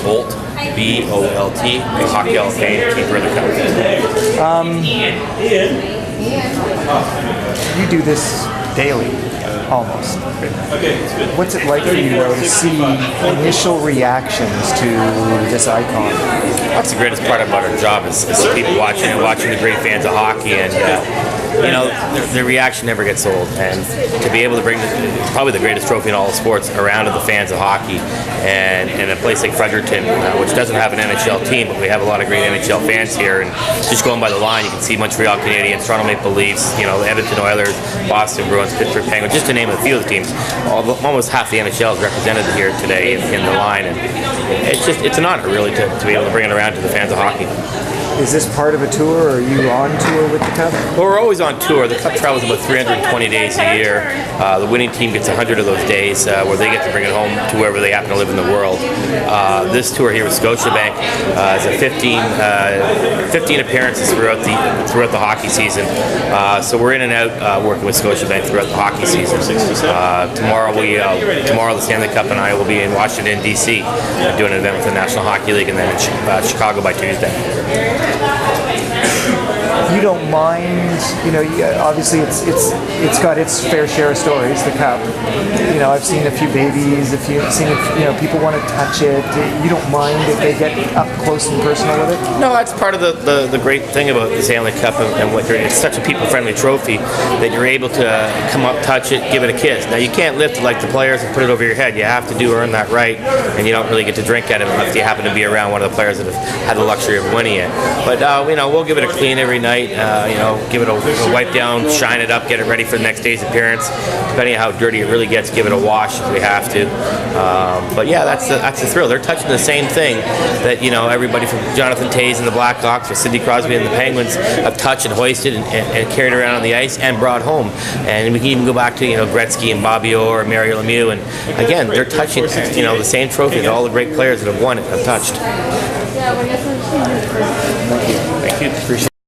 Bolt, B-O-L-T, Hockey Hall of Fame, keeper of the cup. You do this daily, almost. What's it like for you, though, to see initial reactions to this icon? That's the greatest part about our job is people watching the great fans of hockey, and the reaction never gets old. And to be able to bring probably the greatest trophy in all of sports around to the fans of hockey, and in a place like Fredericton, which doesn't have an NHL team, but we have a lot of great NHL fans here. And just going by the line, you can see Montreal Canadiens, Toronto Maple Leafs, the Edmonton Oilers, Boston Bruins, Pittsburgh Penguins, just to name a few of the teams. Almost half the NHL is represented here today in the line, and it's an honor really to be able to bring it around to the fans of hockey. Is this part of a tour, or are you on tour with the Cup? Well, we're always on tour. The Cup travels about 320 days a year. The winning team gets 100 of those days where they get to bring it home to wherever they happen to live in the world. This tour here with Scotiabank is a 15 appearances throughout the hockey season. So we're in and out working with Scotiabank throughout the hockey season. Tomorrow the Stanley Cup and I will be in Washington, D.C. Doing an event with the National Hockey League, and then in Chicago by Tuesday. You don't mind, obviously it's got its fair share of stories, the Cup. I've seen a few babies, people want to touch it. You don't mind if they get up close and personal with it? No, that's part of the great thing about the Stanley Cup, and it's such a people-friendly trophy that you're able to come up, touch it, give it a kiss. Now, you can't lift it like the players and put it over your head. You have to earn that right, and you don't really get to drink at it unless you happen to be around one of the players that have had the luxury of winning it. But, we'll give it a clean every night, give it a wipe down, shine it up, get it ready for the next day's appearance. Depending on how dirty it really gets, give it a wash if we have to. But yeah, that's the thrill. They're touching the same thing that everybody from Jonathan Toews and the Blackhawks or Sidney Crosby and the Penguins have touched and hoisted and carried around on the ice and brought home. And we can even go back to Gretzky and Bobby Orr or Mario Lemieux, and again, they're touching the same trophy that all the great players that have won it have touched. Thank you. Thank you. Appreciate it.